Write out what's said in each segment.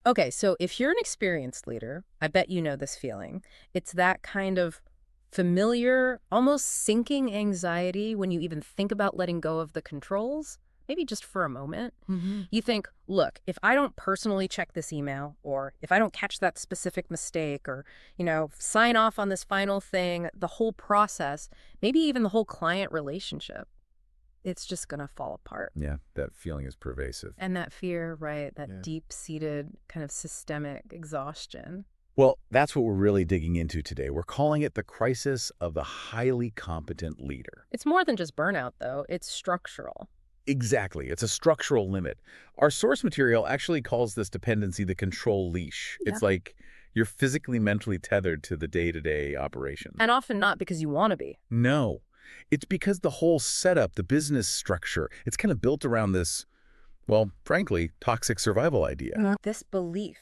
Okay, so if you're an experienced leader, I bet you know this feeling. It's that kind of familiar, almost sinking anxiety when you even think about letting go of the controls, maybe just for a moment. Hmm. You think, look, if I don't personally check this email, or if I don't catch that specific mistake, or, sign off on this final thing, the whole process, maybe even the whole client relationship, it's just going to fall apart. Yeah, that feeling is pervasive. And that fear, right, that Yeah. deep-seated kind of systemic exhaustion. Well, that's what we're really digging into today. We're calling it the crisis of the highly competent leader. It's more than just burnout, though. It's structural. Exactly. It's a structural limit. Our source material actually calls this dependency the control leash. Yeah. It's like you're physically, mentally tethered to the day-to-day operations. And often not because you want to be. No, it's because the whole setup, the business structure, it's kind of built around this, well, frankly, toxic survival idea. This belief,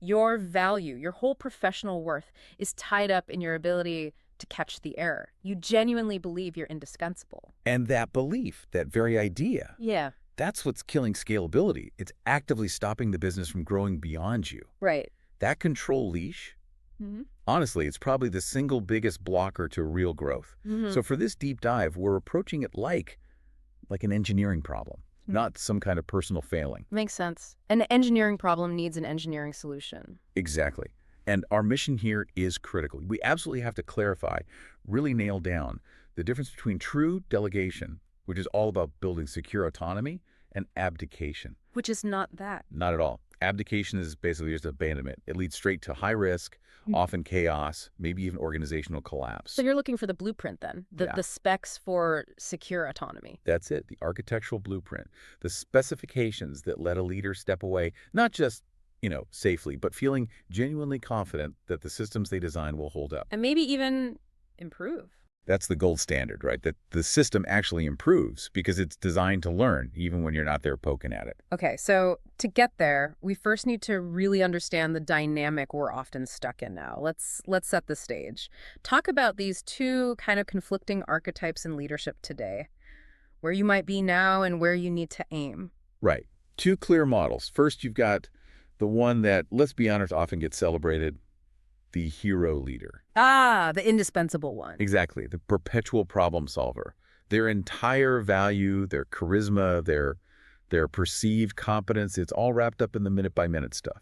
your value, your whole professional worth is tied up in your ability to catch the error. You genuinely believe you're indispensable. And that belief, that very idea, Yeah, that's what's killing scalability. It's actively stopping the business from growing beyond you. right. That control leash, Hmm. honestly, it's probably the single biggest blocker to real growth. So for this deep dive, we're approaching it like an engineering problem, not some kind of personal failing. Makes sense. An engineering problem needs an engineering solution. Exactly. And our mission here is critical. We absolutely have to clarify, really nail down the difference between true delegation, which is all about building secure autonomy, and abdication. Which is not that. Not at all. Abdication is basically just abandonment. It leads straight to high risk, often chaos, maybe even organizational collapse. So you're looking for the blueprint then, Yeah. the specs for secure autonomy. That's it, the architectural blueprint, the specifications that let a leader step away, not just, safely, but feeling genuinely confident that the systems they design will hold up. And maybe even improve. That's the gold standard, right? That the system actually improves because it's designed to learn, even when you're not there poking at it. Okay, so to get there, we first need to really understand the dynamic we're often stuck in now. Let's set the stage. Talk about these two kind of conflicting archetypes in leadership today, where you might be now and where you need to aim. Right. Two clear models. First, you've got the one that, let's be honest, often gets celebrated, the hero leader. Ah, the indispensable one. Exactly, the perpetual problem solver. Their entire value, their charisma, their perceived competence, it's all wrapped up in the minute-by-minute stuff.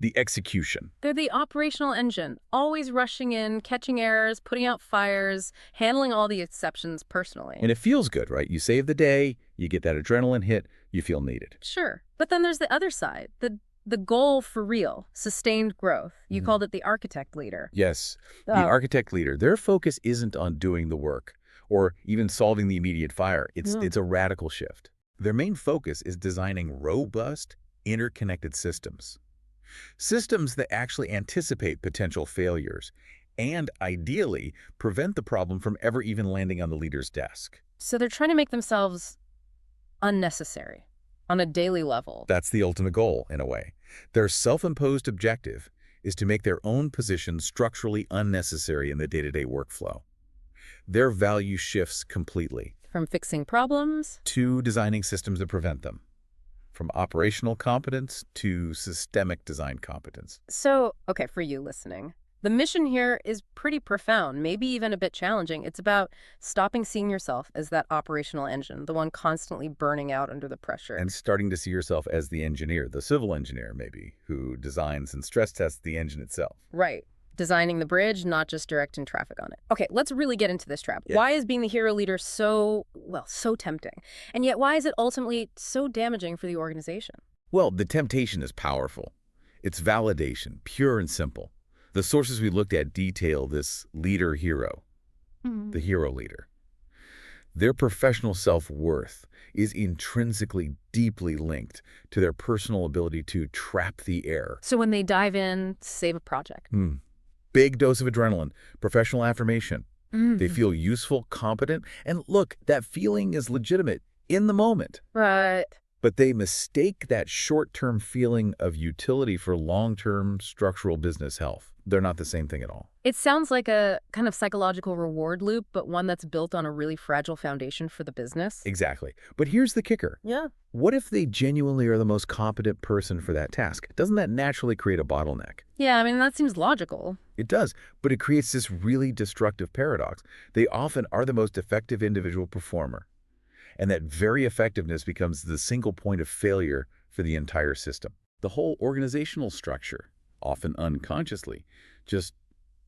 The execution. They're the operational engine, always rushing in, catching errors, putting out fires, handling all the exceptions personally. And it feels good, right? You save the day, you get that adrenaline hit, you feel needed. Sure. But then there's the other side, the goal for real, sustained growth. You called it the architect leader. Yes, the Oh. architect leader, their focus isn't on doing the work or even solving the immediate fire. It's a radical shift. Their main focus is designing robust, interconnected systems. Systems that actually anticipate potential failures and, ideally, prevent the problem from ever even landing on the leader's desk. So they're trying to make themselves unnecessary on a daily level. That's the ultimate goal, in a way. Their self-imposed objective is to make their own position structurally unnecessary in the day-to-day workflow. Their value shifts completely From fixing problems. to designing systems that prevent them, from operational competence to systemic design competence. So, okay, for you listening, the mission here is pretty profound, maybe even a bit challenging. It's about stopping seeing yourself as that operational engine, the one constantly burning out under the pressure. And starting to see yourself as the engineer, the civil engineer maybe, who designs and stress tests the engine itself. Right. Designing the bridge, not just directing traffic on it. Okay, let's really get into this trap. Yeah. Why is being the hero leader so tempting? And yet why is it ultimately so damaging for the organization? Well, the temptation is powerful. It's validation, pure and simple. The sources we looked at detail this leader-hero, the hero leader. Their professional self-worth is intrinsically deeply linked to their personal ability to trap the air. So when they dive in, save a project. Big dose of adrenaline, professional affirmation. They feel useful, competent, and look, that feeling is legitimate in the moment. Right. But they mistake that short-term feeling of utility for long-term structural business health. They're not the same thing at all. It sounds like a kind of psychological reward loop, but one that's built on a really fragile foundation for the business. Exactly. But here's the kicker. Yeah. What if they genuinely are the most competent person for that task? Doesn't that naturally create a bottleneck? Yeah, I mean, that seems logical. It does, but it creates this really destructive paradox. They often are the most effective individual performer, and that very effectiveness becomes the single point of failure for the entire system. The whole organizational structure, often unconsciously, just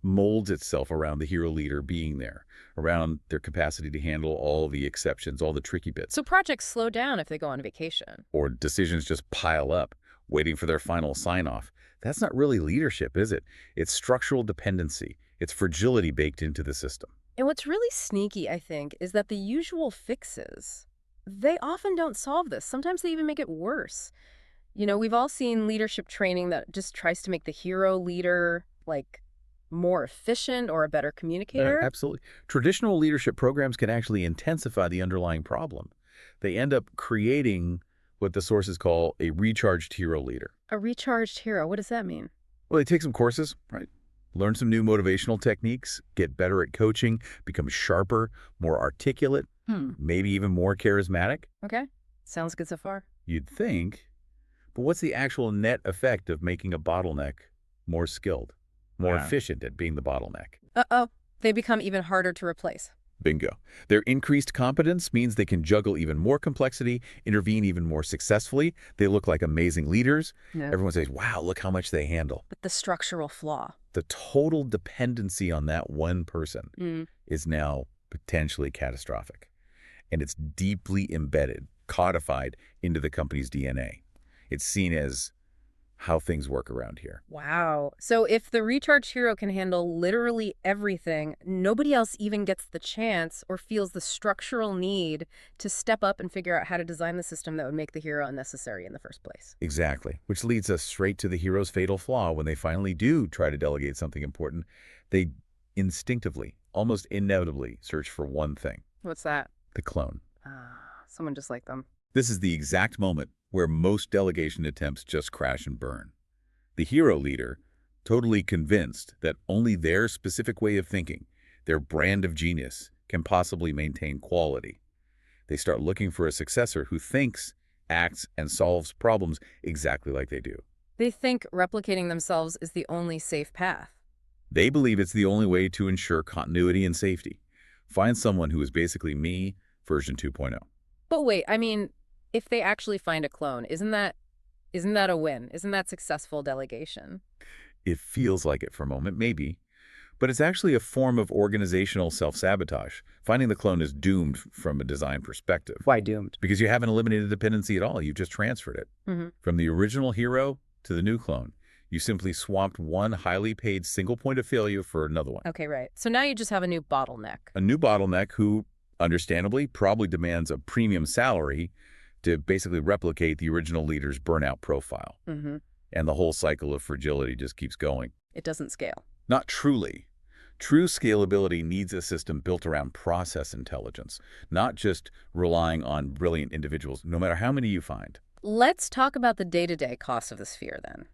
molds itself around the hero leader being there, around their capacity to handle all the exceptions, all the tricky bits. So projects slow down if they go on vacation. Or decisions just pile up, waiting for their final sign-off. That's not really leadership, is it? It's structural dependency. It's fragility baked into the system. And what's really sneaky, I think, is that the usual fixes, they often don't solve this. Sometimes they even make it worse. You know, we've all seen leadership training that just tries to make the hero leader, like, more efficient or a better communicator. Absolutely. Traditional leadership programs can actually intensify the underlying problem. They end up creating what the sources call a recharged hero leader. A recharged hero, what does that mean? Well, they take some courses, right? Learn some new motivational techniques, get better at coaching, become sharper, more articulate, maybe even more charismatic. Okay, sounds good so far. You'd think, but what's the actual net effect of making a bottleneck more skilled, more efficient at being the bottleneck? Uh-oh, they become even harder to replace. Bingo. Their increased competence means they can juggle even more complexity, intervene even more successfully. They look like amazing leaders. Yeah. Everyone says, wow, look how much they handle. But the structural flaw. The total dependency on that one person is now potentially catastrophic. And it's deeply embedded, codified into the company's DNA. It's seen as how things work around here. Wow. So if the recharged hero can handle literally everything, nobody else even gets the chance or feels the structural need to step up and figure out how to design the system that would make the hero unnecessary in the first place. Exactly. Which leads us straight to the hero's fatal flaw. When they finally do try to delegate something important, they instinctively, almost inevitably, search for one thing: What's that? the clone. Someone just like them. This is the exact moment where most delegation attempts just crash and burn. The hero leader, totally convinced that only their specific way of thinking, their brand of genius, can possibly maintain quality. They start looking for a successor who thinks, acts, and solves problems exactly like they do. They think replicating themselves is the only safe path. They believe it's the only way to ensure continuity and safety. Find someone who is basically me, version 2.0. But wait, I mean, if they actually find a clone, isn't that a win? Isn't that successful delegation? It feels like it for a moment, maybe. But it's actually a form of organizational self-sabotage. Finding the clone is doomed from a design perspective. Why doomed? Because you haven't eliminated dependency at all. You've just transferred it. From the original hero to the new clone. You simply swapped one highly paid single point of failure for another one. Okay, right. So now you just have a new bottleneck. A new bottleneck who, understandably, probably demands a premium salary to basically replicate the original leader's burnout profile. And the whole cycle of fragility just keeps going. It doesn't scale. Not truly. True scalability needs a system built around process intelligence, not just relying on brilliant individuals, no matter how many you find. Let's talk about the day-to-day costs of this fear then.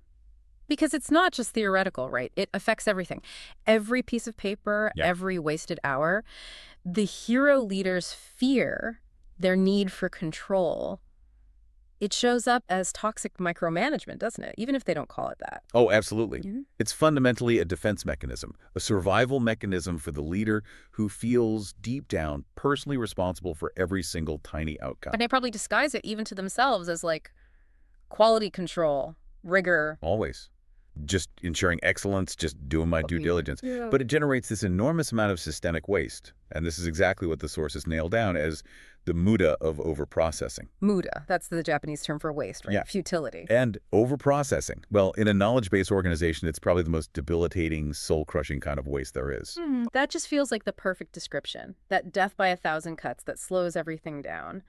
Because it's not just theoretical, right? It affects everything. Every piece of paper, every wasted hour. The hero leaders fear their need for control. It shows up as toxic micromanagement, doesn't it? Even if they don't call it that. Oh, absolutely. It's fundamentally a defense mechanism, a survival mechanism for the leader who feels deep down personally responsible for every single tiny outcome. And they probably disguise it even to themselves as like quality control, rigor. Always. Just ensuring excellence, just doing my due diligence. But it generates this enormous amount of systemic waste. And this is exactly what the sources nail down as the muda of overprocessing. Muda, that's the Japanese term for waste, right? Yeah. Futility. And overprocessing. Well, in a knowledge-based organization, it's probably the most debilitating, soul-crushing kind of waste there is. That just feels like the perfect description. That death by a thousand cuts that slows everything down.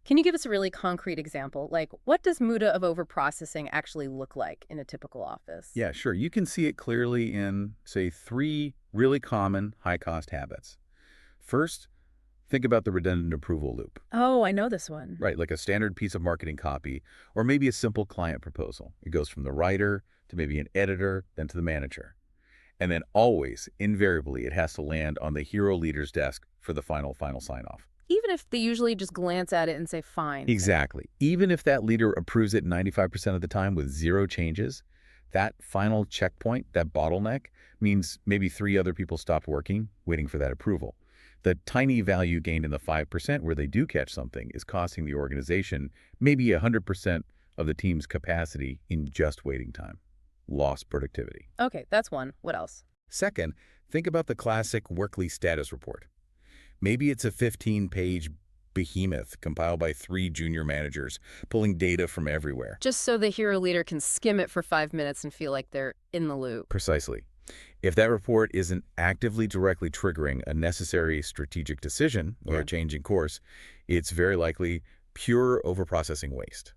Can you give us a really concrete example? Like, what does muda of overprocessing actually look like in a typical office? Yeah, sure. You can see it clearly in, say, 3 really common high-cost habits. First, Think about the redundant approval loop, Oh, I know this one. right? Like a standard piece of marketing copy or maybe a simple client proposal. It goes from the writer to maybe an editor, then to the manager. And then always, invariably, it has to land on the hero leader's desk for the final sign-off. Even if they usually just glance at it and say, fine. Exactly. Even if that leader approves it 95% of the time with zero changes, that final checkpoint, that bottleneck, means maybe 3 other people stopped working, waiting for that approval. The tiny value gained in the 5% where they do catch something is costing the organization maybe 100% of the team's capacity in just waiting time. Lost productivity. Okay, that's one. What else? Second, think about the classic Workly status report. Maybe it's a 15-page behemoth compiled by 3 junior managers, pulling data from everywhere. Just so the hero leader can skim it for 5 minutes and feel like they're in the loop. Precisely. If that report isn't actively directly triggering a necessary strategic decision or a change in course, it's very likely pure overprocessing waste.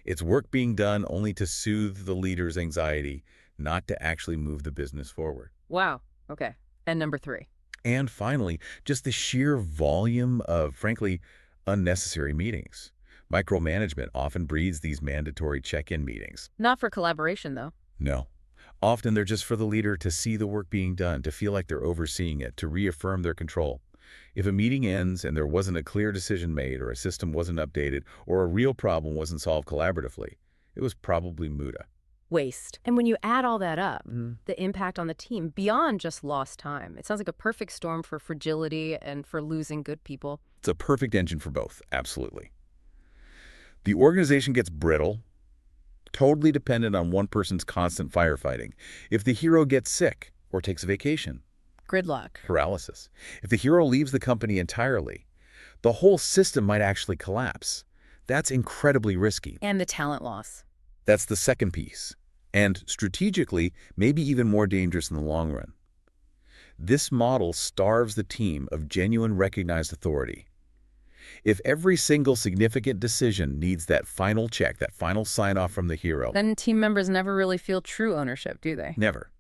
It's work being done only to soothe the leader's anxiety, not to actually move the business forward. Wow. Okay. And number 3. And finally, just the sheer volume of, frankly, unnecessary meetings. Micromanagement often breeds these mandatory check-in meetings. Not for collaboration, though. No. Often they're just for the leader to see the work being done, to feel like they're overseeing it, to reaffirm their control. If a meeting ends and there wasn't a clear decision made or a system wasn't updated or a real problem wasn't solved collaboratively, it was probably muda. Waste. And when you add all that up, the impact on the team beyond just lost time, it sounds like a perfect storm for fragility and for losing good people. It's a perfect engine for both, absolutely. The organization gets brittle, totally dependent on one person's constant firefighting. If the hero gets sick or takes a vacation, Gridlock. paralysis. If the hero leaves the company entirely, the whole system might actually collapse. That's incredibly risky. And the talent loss. That's the second piece. And strategically, maybe even more dangerous in the long run. This model starves the team of genuine recognized authority. If every single significant decision needs that final check, that final sign-off from the hero, Then team members never really feel true ownership, do they? never.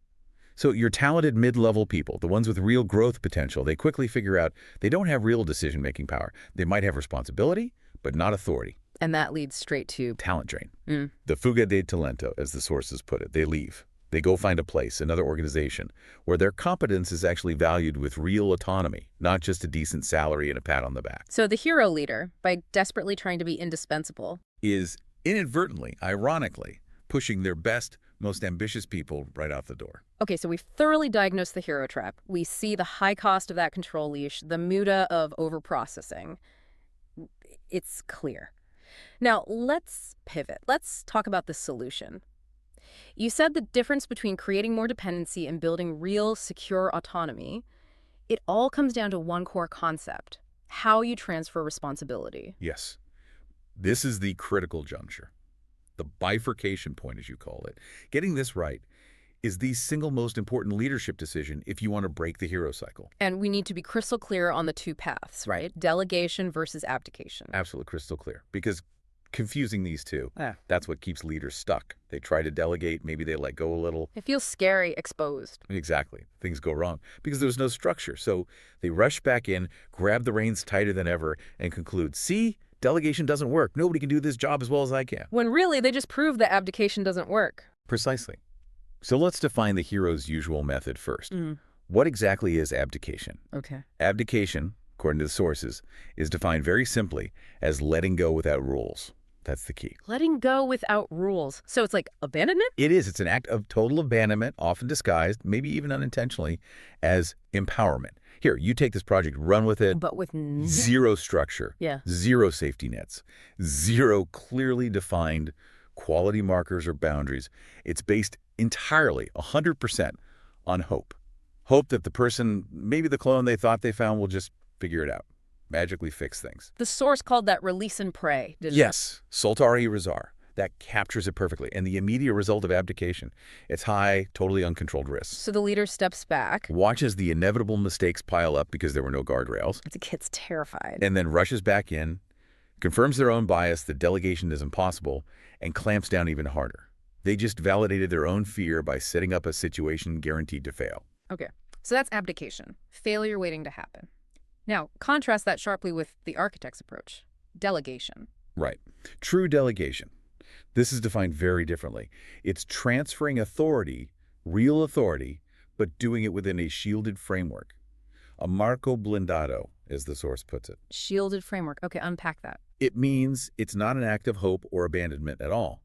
So your talented mid-level people, the ones with real growth potential, they quickly figure out they don't have real decision-making power. They might have responsibility, but not authority. And that leads straight to Talent drain. The fuga de talento, as the sources put it. They leave. They go find a place, another organization, where their competence is actually valued with real autonomy, not just a decent salary and a pat on the back. So the hero leader, by desperately trying to be indispensable, Is inadvertently, ironically, pushing their best, most ambitious people right out the door. Okay, so we've thoroughly diagnosed the hero trap. We see the high cost of that control leash, the muda of overprocessing. It's clear. Now, let's pivot. Let's talk about the solution. You said the difference between creating more dependency and building real, secure autonomy, it all comes down to one core concept: how you transfer responsibility. Yes. This is the critical juncture. The bifurcation point, as you call it. Getting this right is the single most important leadership decision if you want to break the hero cycle. And we need to be crystal clear on the two paths, right? Delegation versus abdication. Absolutely crystal clear. Because confusing these two, that's what keeps leaders stuck. They try to delegate, maybe they let go a little. It feels scary, exposed. Exactly. Things go wrong because there's no structure. So they rush back in, grab the reins tighter than ever, and conclude, see, delegation doesn't work. Nobody can do this job as well as I can. When really, they just prove that abdication doesn't work. Precisely. So let's define the hero's usual method first. What exactly is abdication? Okay. Abdication, according to the sources, is defined very simply as letting go without rules. That's the key. Letting go without rules. So it's like abandonment? It is. It's an act of total abandonment, often disguised, maybe even unintentionally, as empowerment. Here, you take this project, run with it. But with Zero structure. Yeah. Zero safety nets. Zero clearly defined quality markers or boundaries. It's based entirely, 100%, on hope. Hope that the person, maybe the clone they thought they found, will just figure it out, magically fix things. The source called that release and pray, didn't it? Yes, soltare rezar. That captures it perfectly. And the immediate result of abdication, it's high, totally uncontrolled risk. So the leader steps back. Watches the inevitable mistakes pile up because there were no guardrails. The kid's terrified. And then rushes back in, confirms their own bias that delegation is impossible, and clamps down even harder. They just validated their own fear by setting up a situation guaranteed to fail. Okay. So that's abdication. Failure waiting to happen. Now, contrast that sharply with the architect's approach, delegation. Right. True delegation. This is defined very differently. It's transferring authority, real authority, but doing it within a shielded framework. A marco blindado, as the source puts it. Shielded framework. Okay, unpack that. It means it's not an act of hope or abandonment at all.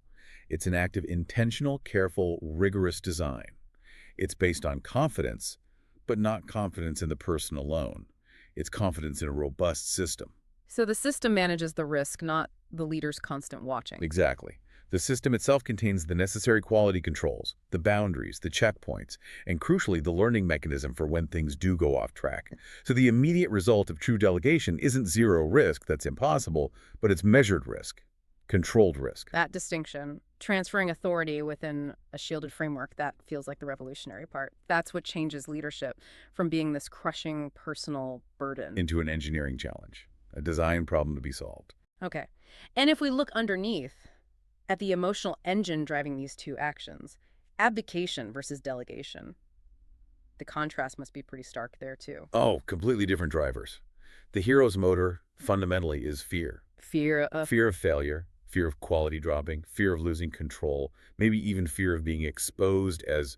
It's an act of intentional, careful, rigorous design. It's based on confidence, but not confidence in the person alone. It's confidence in a robust system. So the system manages the risk, not the leader's constant watching. Exactly. The system itself contains the necessary quality controls, the boundaries, the checkpoints, and crucially, the learning mechanism for when things do go off track. So the immediate result of true delegation isn't zero risk, that's impossible, but it's measured risk, controlled risk. That distinction, transferring authority within a shielded framework, that feels like the revolutionary part. That's what changes leadership from being this crushing personal burden. Into an engineering challenge, a design problem to be solved. Okay. And if we look underneath at the emotional engine driving these two actions, abdication versus delegation, the contrast must be pretty stark there too. Oh, completely different drivers. The hero's motor, fundamentally, is fear. Fear of Fear of failure, fear of quality dropping, fear of losing control, maybe even fear of being exposed as,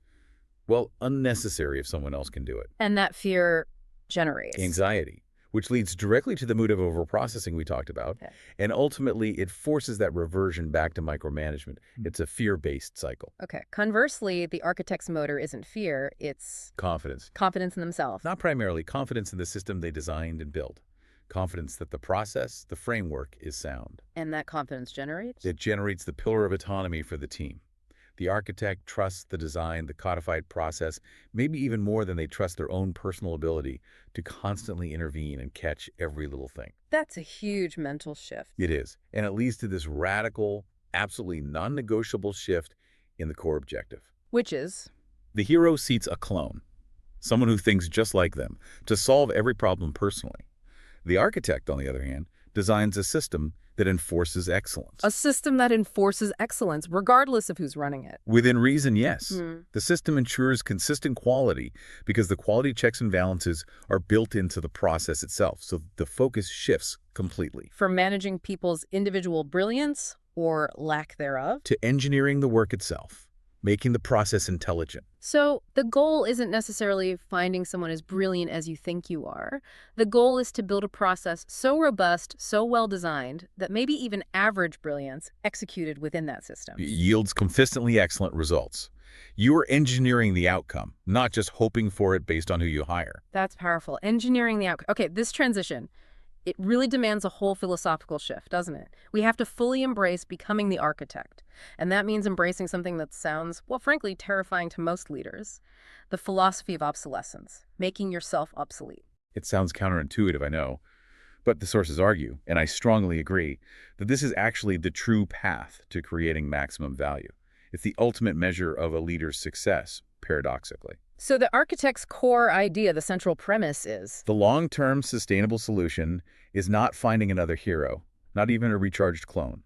well, unnecessary if someone else can do it. and that fear generates Anxiety, which leads directly to the mood of overprocessing we talked about, Okay. and ultimately it forces that reversion back to micromanagement. It's a fear-based cycle. Okay. Conversely, the architect's motor isn't fear, it's Confidence. confidence in themselves. Not primarily confidence in the system they designed and built. Confidence that the process, the framework, is sound. And that confidence generates? It generates the pillar of autonomy for the team. The architect trusts the design, the codified process, maybe even more than they trust their own personal ability to constantly intervene and catch every little thing. That's a huge mental shift. It is, and it leads to this radical, absolutely non-negotiable shift in the core objective. Which is? The hero seats a clone, someone who thinks just like them, to solve every problem personally. The architect, on the other hand, designs a system that enforces excellence. A system that enforces excellence, regardless of who's running it. Within reason, yes. Hmm. The system ensures consistent quality because the quality checks and balances are built into the process itself, so the focus shifts completely. From managing people's individual brilliance or lack thereof. To engineering the work itself, making the process intelligent. So the goal isn't necessarily finding someone as brilliant as you think you are. The goal is to build a process so robust, so well designed, that maybe even average brilliance executed within that system. Yields consistently excellent results. You are engineering the outcome, not just hoping for it based on who you hire. That's powerful. Engineering the outcome. Okay, this transition, it really demands a whole philosophical shift, doesn't it? We have to fully embrace becoming the architect. And that means embracing something that sounds, well, frankly, terrifying to most leaders. The philosophy of obsolescence, making yourself obsolete. It sounds counterintuitive, I know, but the sources argue, and I strongly agree, that this is actually the true path to creating maximum value. It's the ultimate measure of a leader's success, paradoxically. So the architect's core idea, the central premise is? The long-term sustainable solution is not finding another hero, not even a recharged clone.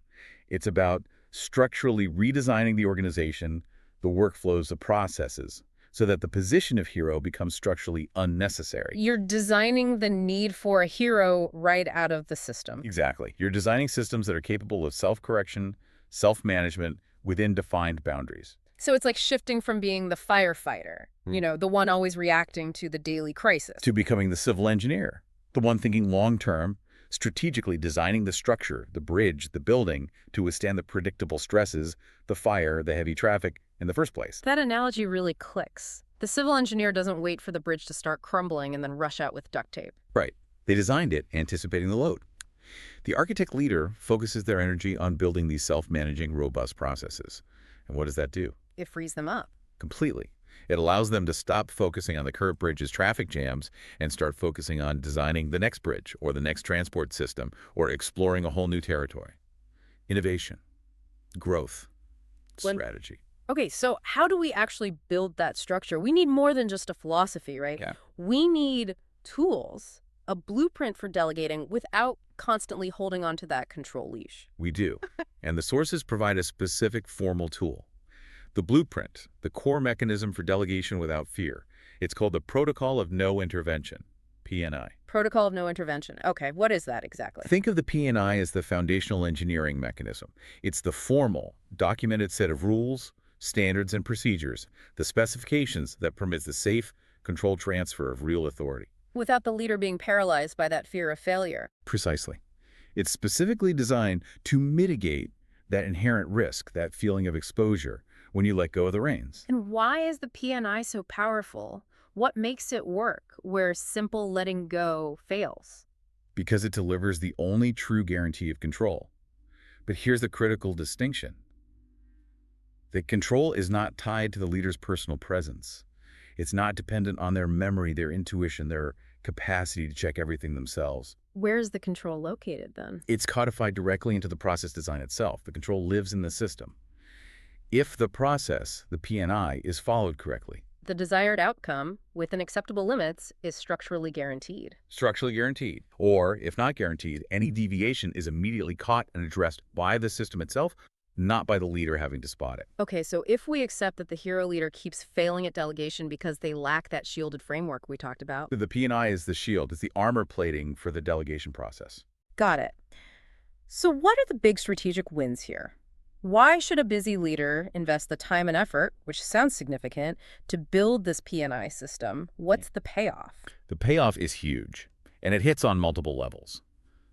It's about structurally redesigning the organization, the workflows, the processes, so that the position of hero becomes structurally unnecessary. You're designing the need for a hero right out of the system. Exactly. You're designing systems that are capable of self-correction, self-management within defined boundaries. So it's like shifting from being the firefighter, the one always reacting to the daily crisis. To becoming the civil engineer, the one thinking long-term, strategically designing the structure, the bridge, the building to withstand the predictable stresses, the fire, the heavy traffic in the first place. That analogy really clicks. The civil engineer doesn't wait for the bridge to start crumbling and then rush out with duct tape. Right. They designed it anticipating the load. The architect leader focuses their energy on building these self-managing, robust processes. And what does that do? It frees them up. Completely. It allows them to stop focusing on the current bridge's traffic jams and start focusing on designing the next bridge or the next transport system or exploring a whole new territory. Innovation, growth, strategy. Okay, so how do we actually build that structure? We need more than just a philosophy, right? Yeah. We need tools, a blueprint for delegating without constantly holding on to that control leash. We do. And the sources provide a specific formal tool. The blueprint, the core mechanism for delegation without fear. It's called the Protocol of No Intervention, PNI. Protocol of no intervention. Okay, what is that exactly? Think of the P&I as the foundational engineering mechanism. It's the formal, documented set of rules, standards, and procedures, the specifications that permit the safe, controlled transfer of real authority. Without the leader being paralyzed by that fear of failure. Precisely. It's specifically designed to mitigate that inherent risk, that feeling of exposure, when you let go of the reins. And why is the PNI so powerful? What makes it work where simple letting go fails? Because it delivers the only true guarantee of control. But here's the critical distinction. The control is not tied to the leader's personal presence. It's not dependent on their memory, their intuition, their capacity to check everything themselves. Where's the control located then? It's codified directly into the process design itself. The control lives in the system. If the process, the P&I, is followed correctly. The desired outcome, within acceptable limits, is structurally guaranteed. Structurally guaranteed. Or, if not guaranteed, any deviation is immediately caught and addressed by the system itself, not by the leader having to spot it. Okay, so if we accept that the hero leader keeps failing at delegation because they lack that shielded framework we talked about. The P&I is the shield. It's the armor plating for the delegation process. Got it. So what are the big strategic wins here? Why should a busy leader invest the time and effort, which sounds significant, to build this P&I system? What's the payoff? The payoff is huge, and it hits on multiple levels.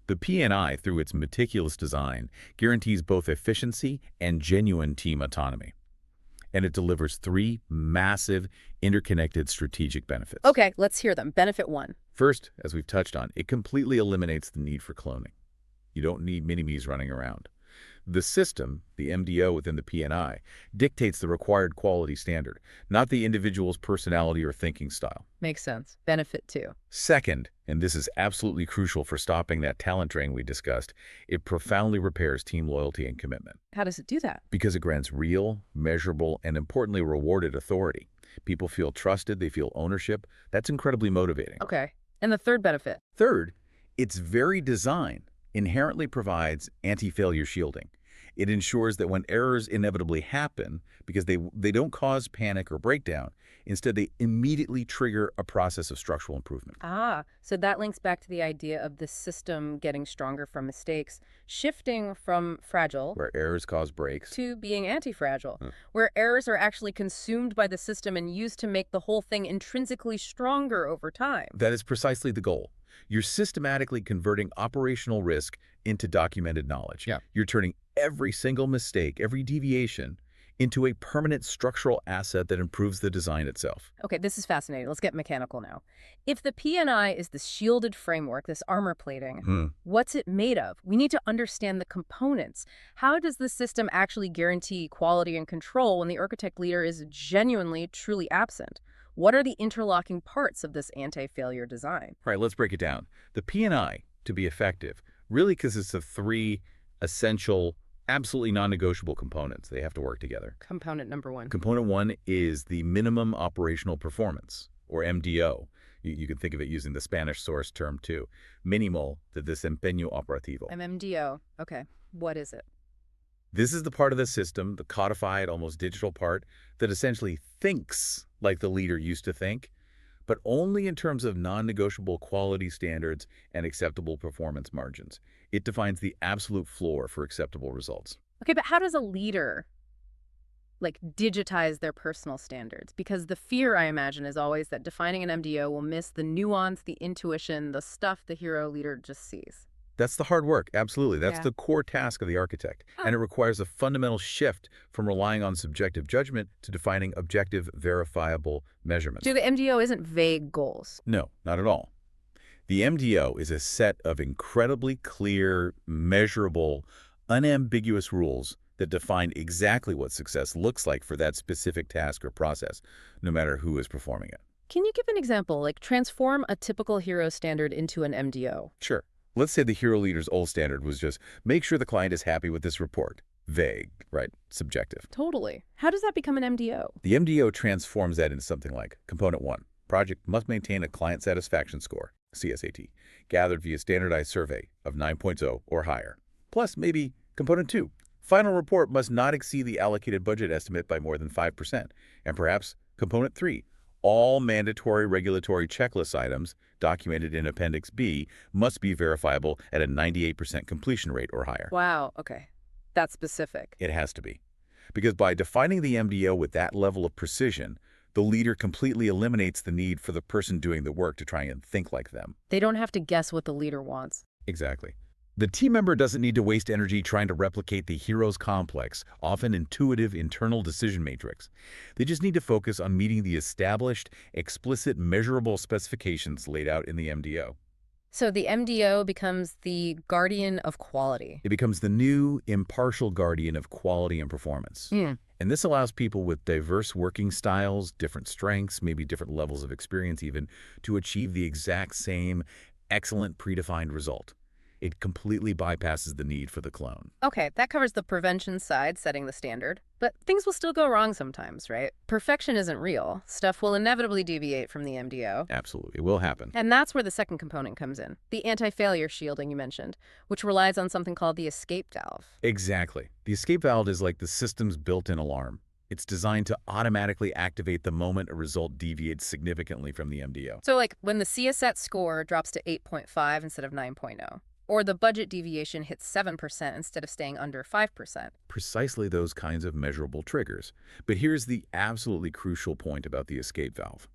The P&I, through its meticulous design, guarantees both efficiency and genuine team autonomy. And it delivers three massive, interconnected strategic benefits. Okay, let's hear them. Benefit one. First, as we've touched on, it completely eliminates the need for cloning. You don't need mini-me's running around. The system, the MDO within the P&I, dictates the required quality standard, not the individual's personality or thinking style. Makes sense. Benefit two. Second, and this is absolutely crucial for stopping that talent drain we discussed, it profoundly repairs team loyalty and commitment. How does it do that? Because it grants real, measurable, and importantly rewarded authority. People feel trusted, they feel ownership. That's incredibly motivating. Okay. And the third benefit? Third, its very design inherently provides anti-failure shielding. It ensures that when errors inevitably happen, because they don't cause panic or breakdown, instead they immediately trigger a process of structural improvement. Ah, so that links back to the idea of the system getting stronger from mistakes, shifting from fragile Where errors cause breaks. to being anti-fragile, where errors are actually consumed by the system and used to make the whole thing intrinsically stronger over time. That is precisely the goal. You're systematically converting operational risk into documented knowledge. Yeah. You're turning every single mistake, every deviation, into a permanent structural asset that improves the design itself. Okay, this is fascinating. Let's get mechanical now. If the P&I is the shielded framework, this armor plating, what's it made of? We need to understand the components. How does the system actually guarantee quality and control when the architect leader is genuinely, truly absent? What are the interlocking parts of this anti-failure design? All right, let's break it down. The P&I, to be effective, really consists of three essential, absolutely non-negotiable components. They have to work together. Component number one. Component one is the minimum operational performance, or MDO. You can think of it using the Spanish source term too. Minimal de desempeño operativo. MMDO. Okay. What is it? This is the part of the system, the codified, almost digital part, that essentially thinks like the leader used to think, but only in terms of non-negotiable quality standards and acceptable performance margins. It defines the absolute floor for acceptable results. Okay, but how does a leader, digitize their personal standards? Because the fear, I imagine, is always that defining an MDO will miss the nuance, the intuition, the stuff the hero leader just sees. That's the hard work, absolutely. That's Yeah. the core task of the architect. And it requires a fundamental shift from relying on subjective judgment to defining objective, verifiable measurements. So the MDO isn't vague goals. No, not at all. The MDO is a set of incredibly clear, measurable, unambiguous rules that define exactly what success looks like for that specific task or process, no matter who is performing it. Can you give an example, transform a typical hero standard into an MDO? Sure. Let's say the hero leader's old standard was just make sure the client is happy with this report. Vague, right? Subjective. Totally. How does that become an MDO? The MDO transforms that into something like Component 1. Project must maintain a client satisfaction score, CSAT, gathered via standardized survey of 9.0 or higher. Plus, maybe Component 2. Final report must not exceed the allocated budget estimate by more than 5%. And perhaps Component 3. All mandatory regulatory checklist items documented in Appendix B must be verifiable at a 98% completion rate or higher. Wow, okay. That's specific. It has to be. Because by defining the MDO with that level of precision, the leader completely eliminates the need for the person doing the work to try and think like them. They don't have to guess what the leader wants. Exactly. The team member doesn't need to waste energy trying to replicate the hero's complex, often intuitive internal decision matrix. They just need to focus on meeting the established, explicit, measurable specifications laid out in the MDO. So the MDO becomes the guardian of quality. It becomes the new, impartial guardian of quality and performance. And this allows people with diverse working styles, different strengths, maybe different levels of experience even, to achieve the exact same excellent predefined result. It completely bypasses the need for the clone. Okay, that covers the prevention side, setting the standard. But things will still go wrong sometimes, right? Perfection isn't real. Stuff will inevitably deviate from the MDO. Absolutely. It will happen. And that's where the second component comes in, the anti-failure shielding you mentioned, which relies on something called the escape valve. Exactly. The escape valve is like the system's built-in alarm. It's designed to automatically activate the moment a result deviates significantly from the MDO. So like when the CSAT score drops to 8.5 instead of 9.0. Or the budget deviation hits 7% instead of staying under 5%. Precisely those kinds of measurable triggers. But here's the absolutely crucial point about the escape valve.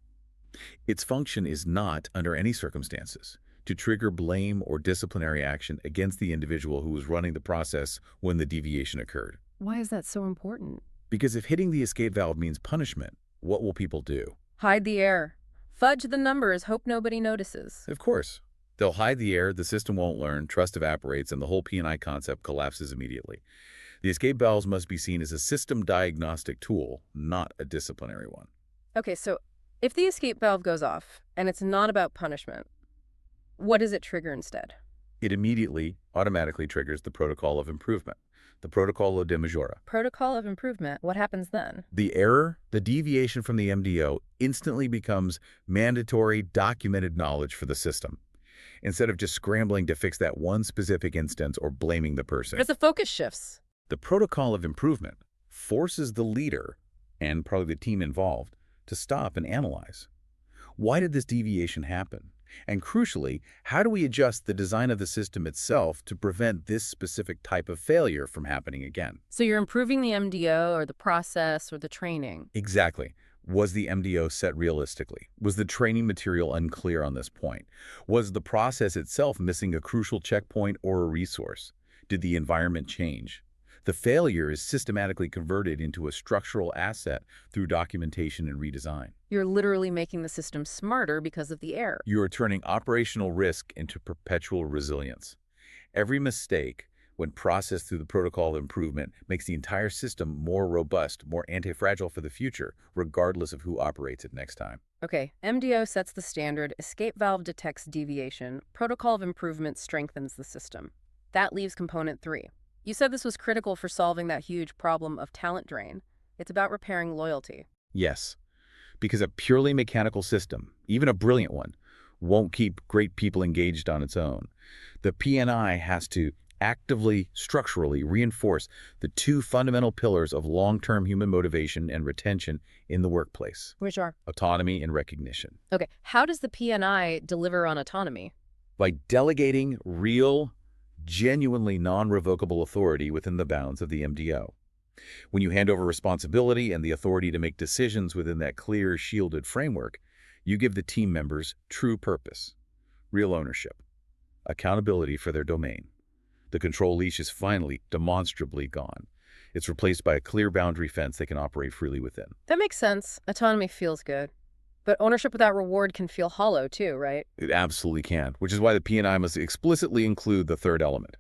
Its function is not, under any circumstances, to trigger blame or disciplinary action against the individual who was running the process when the deviation occurred. Why is that so important? Because if hitting the escape valve means punishment, what will people do? Hide the error. Fudge the numbers, hope nobody notices. Of course. They'll hide the error, the system won't learn, trust evaporates, and the whole P&I concept collapses immediately. The escape valves must be seen as a system diagnostic tool, not a disciplinary one. Okay, so if the escape valve goes off, and it's not about punishment, what does it trigger instead? It immediately, automatically triggers the protocol of improvement, the protocolo de majora. Protocol of improvement, what happens then? The error, the deviation from the MDO, instantly becomes mandatory, documented knowledge for the system, instead of just scrambling to fix that one specific instance or blaming the person. Because the focus shifts. The protocol of improvement forces the leader, and probably the team involved, to stop and analyze. Why did this deviation happen? And crucially, how do we adjust the design of the system itself to prevent this specific type of failure from happening again? So you're improving the MDO or the process or the training. Exactly. Was the MDO set realistically? Was the training material unclear on this point? Was the process itself missing a crucial checkpoint or a resource? Did the environment change? The failure is systematically converted into a structural asset through documentation and redesign. You're literally making the system smarter because of the error. You are turning operational risk into perpetual resilience. Every mistake, when processed through the protocol of improvement, makes the entire system more robust, more anti-fragile for the future, regardless of who operates it next time. Okay, MDO sets the standard, escape valve detects deviation, protocol of improvement strengthens the system. That leaves component 3. You said this was critical for solving that huge problem of talent drain. It's about repairing loyalty. Yes, because a purely mechanical system, even a brilliant one, won't keep great people engaged on its own. The P&I has to actively, structurally reinforce the two fundamental pillars of long-term human motivation and retention in the workplace: Which are? autonomy and recognition. Okay, how does the P&I deliver on autonomy? By delegating real, genuinely non-revocable authority within the bounds of the MDO. When you hand over responsibility and the authority to make decisions within that clear, shielded framework, you give the team members true purpose, real ownership, accountability for their domain. The control leash is finally demonstrably gone. It's replaced by a clear boundary fence they can operate freely within. That makes sense. Autonomy feels good. But ownership without reward can feel hollow too, right? It absolutely can, which is why the P&I must explicitly include the third element,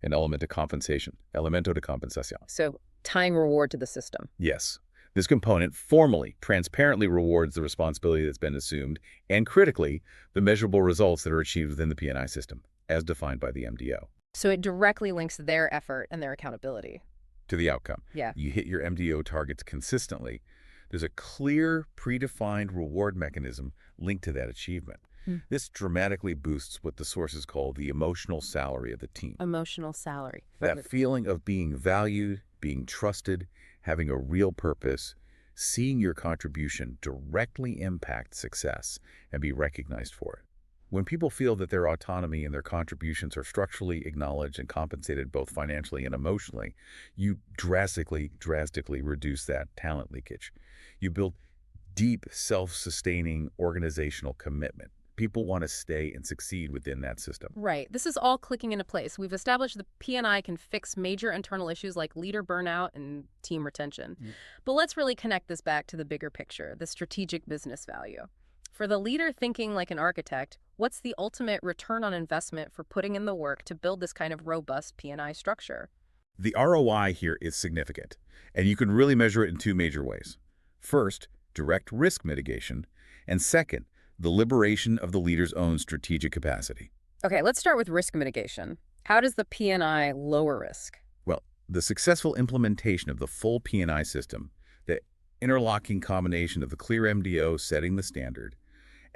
an element of compensation, elemento de compensación. So tying reward to the system. Yes, this component formally, transparently rewards the responsibility that's been assumed, and critically, the measurable results that are achieved within the P&I system, as defined by the MDO. So it directly links their effort and their accountability. To the outcome. Yeah. You hit your MDO targets consistently. There's a clear, predefined reward mechanism linked to that achievement. This dramatically boosts what the sources call the emotional salary of the team. Emotional salary. That feeling of being valued, being trusted, having a real purpose, seeing your contribution directly impact success and be recognized for it. When people feel that their autonomy and their contributions are structurally acknowledged and compensated both financially and emotionally, you drastically reduce that talent leakage. You build deep, self-sustaining organizational commitment. People want to stay and succeed within that system. Right. This is all clicking into place. We've established the P&I can fix major internal issues like leader burnout and team retention. But let's really connect this back to the bigger picture, the strategic business value. For the leader thinking like an architect, what's the ultimate return on investment for putting in the work to build this kind of robust P&I structure? The ROI here is significant, and you can really measure it in two major ways. First, direct risk mitigation, and second, the liberation of the leader's own strategic capacity. Okay, let's start with risk mitigation. How does the P&I lower risk? Well, the successful implementation of the full P&I system, the interlocking combination of the clear MDO setting the standard,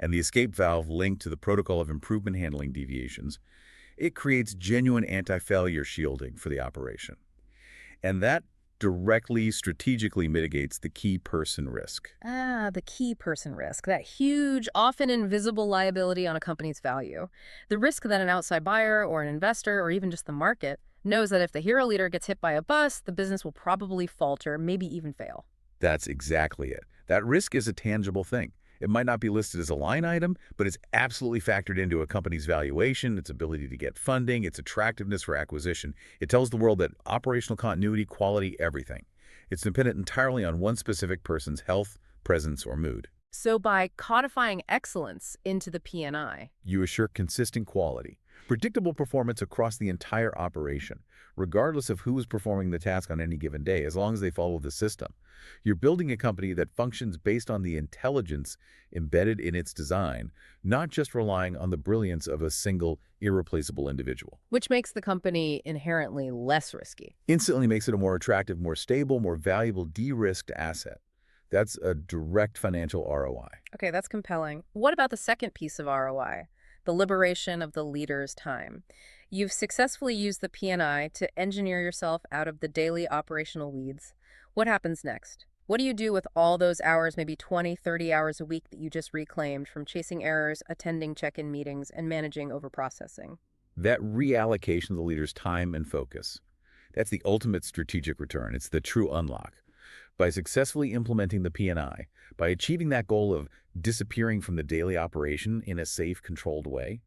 and the escape valve linked to the protocol of improvement handling deviations, it creates genuine anti-failure shielding for the operation. And that directly strategically mitigates the key person risk. Ah, the key person risk, that huge, often invisible liability on a company's value. The risk that an outside buyer or an investor or even just the market knows that if the hero leader gets hit by a bus, the business will probably falter, maybe even fail. That's exactly it. That risk is a tangible thing. It might not be listed as a line item, but it's absolutely factored into a company's valuation, its ability to get funding, its attractiveness for acquisition. It tells the world that operational continuity, quality, everything. It's dependent entirely on one specific person's health, presence, or mood. So by codifying excellence into the P&I, You assure consistent quality, predictable performance across the entire operation, regardless of who is performing the task on any given day, as long as they follow the system. You're building a company that functions based on the intelligence embedded in its design, not just relying on the brilliance of a single, irreplaceable individual. which makes the company inherently less risky. Instantly makes it a more attractive, more stable, more valuable, de-risked asset. That's a direct financial ROI. Okay, that's compelling. What about the second piece of ROI? The liberation of the leader's time. You've successfully used the P&I to engineer yourself out of the daily operational weeds. What happens next? What do you do with all those hours, maybe 20, 30 hours a week that you just reclaimed from chasing errors, attending check-in meetings, and managing overprocessing? That reallocation of the leader's time and focus, that's the ultimate strategic return. It's the true unlock. By successfully implementing the P&I, by achieving that goal of disappearing from the daily operation in a safe, controlled way,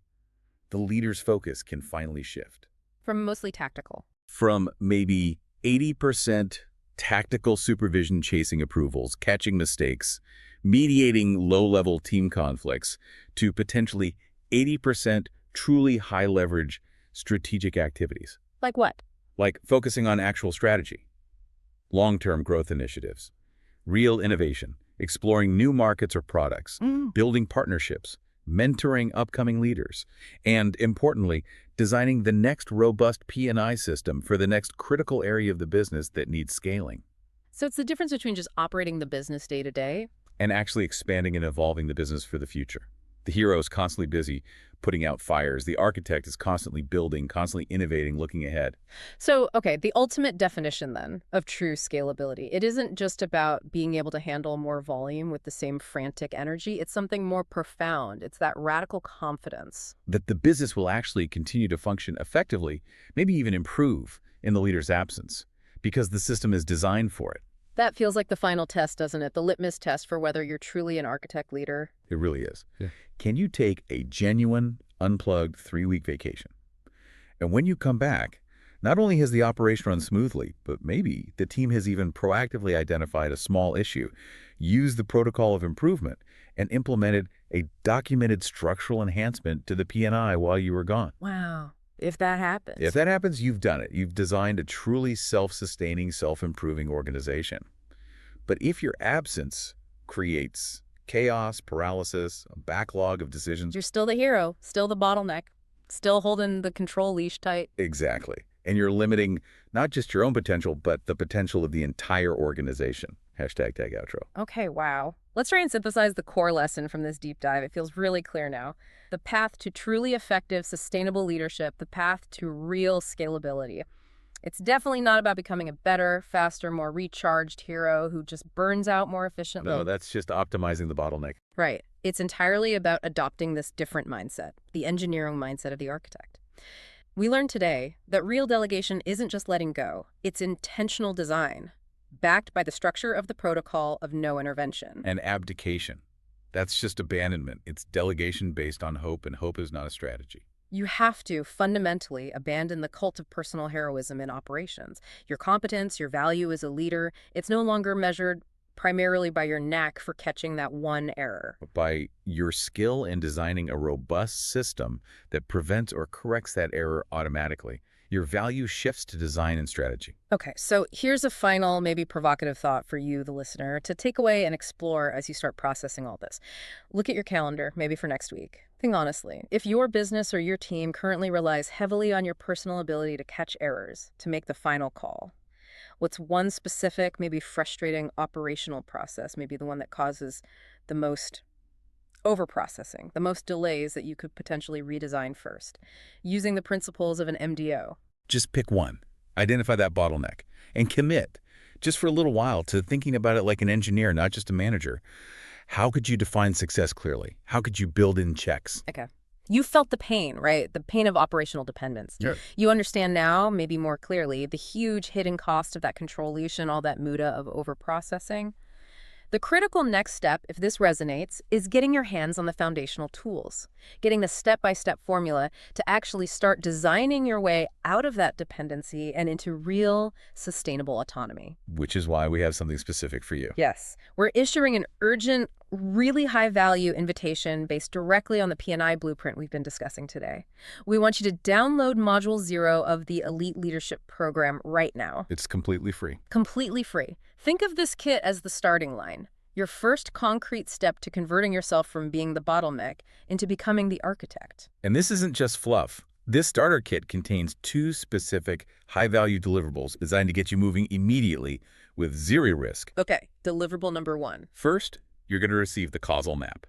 the leader's focus can finally shift. From mostly tactical. From maybe 80% tactical supervision chasing approvals, catching mistakes, mediating low-level team conflicts, to potentially 80% truly high-leverage strategic activities, Like what? like focusing on actual strategy, long-term growth initiatives, real innovation, exploring new markets or products, building partnerships, mentoring upcoming leaders, and, importantly, designing the next robust P&I system for the next critical area of the business that needs scaling, So it's the difference between just operating the business day to day. and actually expanding and evolving the business for the future. The hero is constantly busy putting out fires. The architect is constantly building, constantly innovating, looking ahead. So, okay, the ultimate definition then of true scalability. It isn't just about being able to handle more volume with the same frantic energy. It's something more profound. It's that radical confidence. That the business will actually continue to function effectively, maybe even improve in the leader's absence, because the system is designed for it. That feels like the final test, doesn't it? The litmus test for whether you're truly an architect leader. It really is. Yeah. Can you take a genuine, unplugged 3-week vacation? And when you come back, not only has the operation run smoothly, but maybe the team has even proactively identified a small issue, used the protocol of improvement, and implemented a documented structural enhancement to the P&I while you were gone. Wow. If that happens. If that happens, you've done it. You've designed a truly self-sustaining, self-improving organization. But if your absence creates chaos, paralysis, a backlog of decisions. You're still the hero, still the bottleneck, still holding the control leash tight. Exactly. And you're limiting not just your own potential, but the potential of the entire organization. Hashtag tag outro. Okay, wow. Let's try and synthesize the core lesson from this deep dive. It feels really clear now. The path to truly effective, sustainable leadership, the path to real scalability. It's definitely not about becoming a better, faster, more recharged hero who just burns out more No, efficiently. that's just optimizing the bottleneck. Right. It's entirely about adopting this different mindset, the engineering mindset of the architect. We learned today that real delegation isn't just letting go, it's intentional design, backed by the structure of the protocol of no intervention. And abdication. That's just abandonment. It's delegation based on hope, and hope is not a strategy. You have to fundamentally abandon the cult of personal heroism in operations. Your competence, your value as a leader, it's no longer measured primarily by your knack for catching that one error. By your skill in designing a robust system that prevents or corrects that error automatically, your value shifts to design and strategy. Okay, so here's a final, maybe provocative thought for you, the listener, to take away and explore as you start processing all this. Look at your calendar, maybe for next week. Think honestly, if your business or your team currently relies heavily on your personal ability to catch errors, to make the final call, what's one specific, maybe frustrating operational process, maybe the one that causes the most overprocessing, the most delays that you could potentially redesign first, using the principles of an MDO? Just pick one. Identify that bottleneck and commit, just for a little while, to thinking about it like an engineer, not just a manager. How could you define success clearly? How could you build in checks? Okay. You felt the pain, right? The pain of operational dependence. Yeah. You understand now, maybe more clearly, the huge hidden cost of that controlution, all that muda of overprocessing. The critical next step, if this resonates, is getting your hands on the foundational tools, getting the step-by-step formula to actually start designing your way out of that dependency and into real, sustainable autonomy. Which is why we have something specific for you. Yes, we're issuing an urgent, really high-value invitation based directly on the P&I blueprint we've been discussing today. We want you to download Module 0 of the Elite Leadership Program right now. It's completely free. Completely free. Think of this kit as the starting line, your first concrete step to converting yourself from being the bottleneck into becoming the architect. And this isn't just fluff. This starter kit contains 2 specific high-value deliverables designed to get you moving immediately with zero risk. Okay, deliverable number 1. First, you're going to receive the causal map.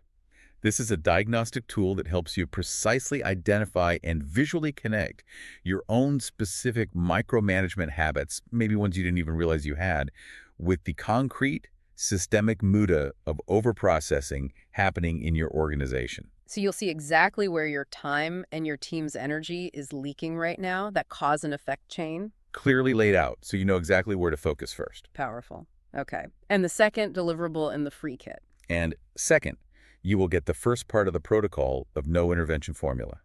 This is a diagnostic tool that helps you precisely identify and visually connect your own specific micromanagement habits, maybe ones you didn't even realize you had, with the concrete, systemic muda of overprocessing happening in your organization. So you'll see exactly where your time and your team's energy is leaking right now, that cause and effect chain. Clearly laid out, so you know exactly where to focus first. Powerful. Okay. And the second deliverable in the free kit. And second, you will get the first part of the protocol of no intervention formula.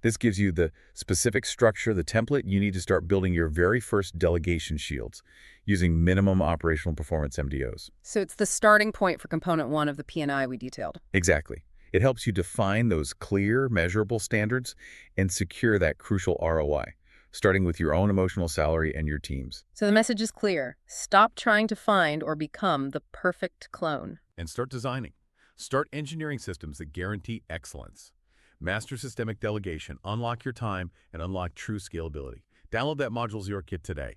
This gives you the specific structure, the template you need to start building your very first delegation shields using minimum operational performance MDOs. So it's the starting point for component 1 of the P&I we detailed. Exactly. It helps you define those clear, measurable standards and secure that crucial ROI, starting with your own emotional salary and your team's. So the message is clear. Stop trying to find or become the perfect clone. And start designing. Start engineering systems that guarantee excellence. Master systemic delegation, unlock your time, and unlock true scalability. Download that Module 0 kit today.